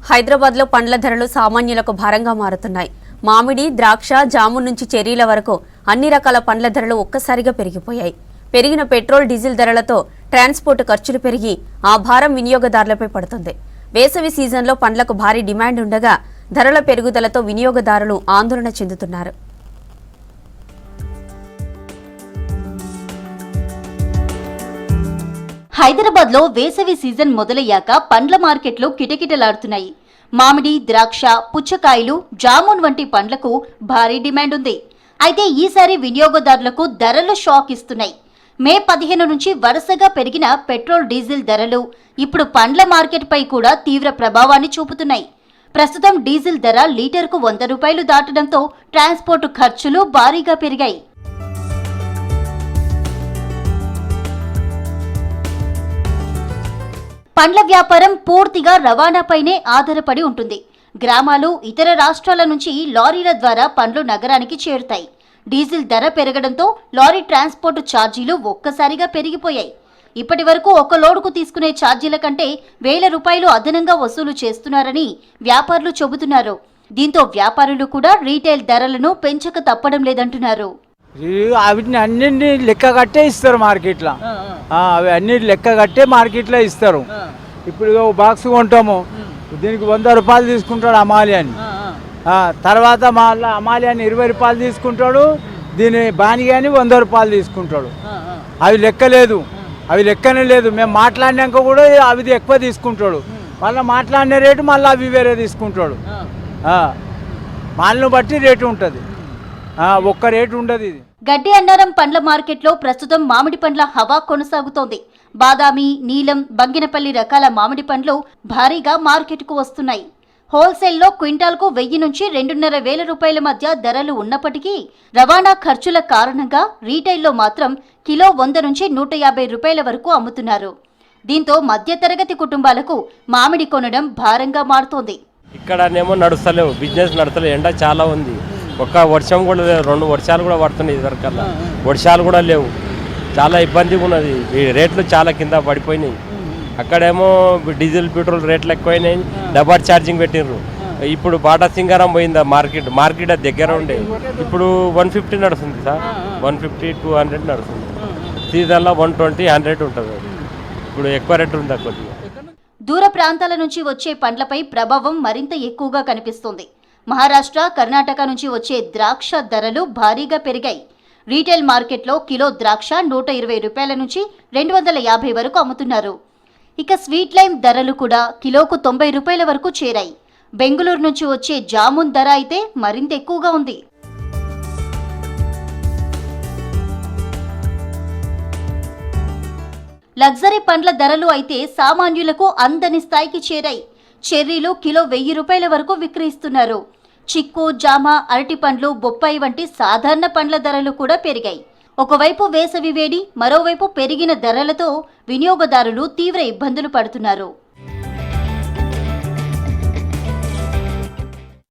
హైదరాబాద్లో పండ్ల ధరలు సామాన్యులకు భారంగా మారుతున్నాయి. మామిడి, ద్రాక్ష, జాము నుంచి చెర్రీల వరకు అన్ని రకాల పండ్ల ధరలు ఒక్కసారిగా పెరిగిపోయాయి. పెరిగిన పెట్రోల్, డీజిల్ ధరలతో ట్రాన్స్పోర్ట్ ఖర్చులు పెరిగి ఆ భారం వినియోగదారులపై పడుతుంది. వేసవి సీజన్లో పండ్లకు భారీ డిమాండ్ ఉండగా ధరల పెరుగుదలతో వినియోగదారులు ఆందోళన చెందుతున్నారు. హైదరాబాద్ లో వేసవి సీజన్ మొదలయ్యాక పండ్ల మార్కెట్లు కిటకిటలాడుతున్నాయి. మామిడి, ద్రాక్ష, పుచ్చకాయలు, జామున్ వంటి పండ్లకు భారీ డిమాండ్ ఉంది. అయితే ఈసారి వినియోగదారులకు ధరలు షాక్ ఇస్తున్నాయి. మే 15 నుంచి వరుసగా పెరిగిన పెట్రోల్, డీజిల్ ధరలు ఇప్పుడు పండ్ల మార్కెట్ పై కూడా తీవ్ర ప్రభావాన్ని చూపుతున్నాయి. ప్రస్తుతం డీజిల్ ధర లీటర్కు 100 రూపాయలు దాటడంతో ట్రాన్స్పోర్ట్ ఖర్చులు భారీగా పెరిగాయి. పండ్ల వ్యాపారం పూర్తిగా రవాణాపైనే ఆధారపడి ఉంటుంది. గ్రామాలు, ఇతర రాష్ట్రాల నుంచి లారీల ద్వారా పండ్లు నగరానికి చేరుతాయి. డీజిల్ ధర పెరగడంతో లారీ ట్రాన్స్పోర్ట్ ఛార్జీలు ఒక్కసారిగా పెరిగిపోయాయి. ఇప్పటి వరకు ఒక లోడుకు తీసుకునే ఛార్జీల కంటే 1000 రూపాయలు అదనంగా వసూలు చేస్తున్నారని వ్యాపారులు చెబుతున్నారు. దీంతో వ్యాపారులు కూడా రీటైల్ ధరలను పెంచక తప్పడం లేదంటున్నారు. వీటిని అన్నింటినీ లెక్క కట్టే ఇస్తారు మార్కెట్లో. అవి అన్ని లెక్క కట్టే మార్కెట్లో ఇస్తారు. ఇప్పుడు బాక్స్ కొంటాము, దీనికి 100 రూపాయలు తీసుకుంటాడు అమాలియాని. తర్వాత మళ్ళీ అమాలియాని 20 రూపాయలు తీసుకుంటాడు, దీని బానిగాని 100 రూపాయలు తీసుకుంటాడు. అవి లెక్క లేదు, అవి లెక్కనే లేదు. మేము మాట్లాడినాక కూడా అవి ఎక్కువ తీసుకుంటాడు. మళ్ళీ మాట్లాడిన రేటు మళ్ళీ అవి వేరే తీసుకుంటాడు. మాలను బట్టి రేటు ఉంటుంది, ఒక్క రేటు ఉండదు. ఇది గడ్డి అన్నారం పండ్ల మార్కెట్లో ప్రస్తుతం మామిడి పండ్ల హవా కొనసాగుతోంది. బాదామి, నీలం, బంగినపల్లి రకాల మామిడి పండ్లు భారీగా మార్కెట్కు వస్తున్నాయి. హోల్సేల్లో క్వింటాల్కు 1000 నుంచి 2500 రూపాయల మధ్య ధరలు ఉన్నప్పటికీ రవాణా ఖర్చుల కారణంగా రీటైల్లో మాత్రం కిలో 100 నుంచి 150 రూపాయల వరకు అమ్ముతున్నారు. దీంతో మధ్యతరగతి కుటుంబాలకు మామిడి కొనడం భారంగా మారుతోంది. ఇక్కడనేమో నడుస్తలేవు, బిజినెస్ నడుస్తలేవు. ఎండ చాలా ఉంది. ఒక్క వర్షం కూడా లేవు, 2 వర్షాలు కూడా పడుతున్నాయి. ఇదివరకల్లా వర్షాలు కూడా లేవు. చాలా ఇబ్బందిగా ఉన్నది. ఈ రేట్లు చాలా కింద పడిపోయినాయి. అక్కడేమో డీజిల్, పెట్రోల్ రేట్లు ఎక్కువైనాయి, డబల్ ఛార్జింగ్ పెట్టిర్రు. ఇప్పుడు బాటా సింగారం పోయిందా మార్కెట్ దగ్గర ఉండే. ఇప్పుడు 150 నడుస్తుంది సార్, 150-200 నడుస్తుంది. సీజన్లో 120-100 ఉంటుంది. ఇప్పుడు ఎక్కువ రేటు ఉంది కొద్దిగా. దూర ప్రాంతాల నుంచి వచ్చే పండ్లపై ప్రభావం మరింత ఎక్కువగా కనిపిస్తుంది. మహారాష్ట్ర, కర్ణాటక నుంచి వచ్చే ద్రాక్ష ధరలు భారీగా పెరిగాయి. రీటైల్ మార్కెట్లో కిలో ద్రాక్ష 120 రూపాయల నుంచి 250 వరకు అమ్ముతున్నారు. ఇక స్వీట్ లైమ్ ధరలు కూడా కిలోకు 90 రూపాయల వరకు చేరాయి. బెంగళూరు నుంచి వచ్చే జామున్ ధర అయితే మరింత ఎక్కువగా ఉంది. లగ్జరీ పండ్ల ధరలు అయితే సామాన్యులకు అందని స్థాయికి చేరాయి. చెర్రీలు కిలో 1000 రూపాయల వరకు విక్రయిస్తున్నారు. చిక్కు, జామ, అరటి పండ్లు, బొప్పాయి వంటి సాధారణ పండ్ల ధరలు కూడా పెరిగాయి. ఒకవైపు వేసవి వేడి, మరోవైపు పెరిగిన ధరలతో వినియోగదారులు తీవ్ర ఇబ్బందులు పడుతున్నారు.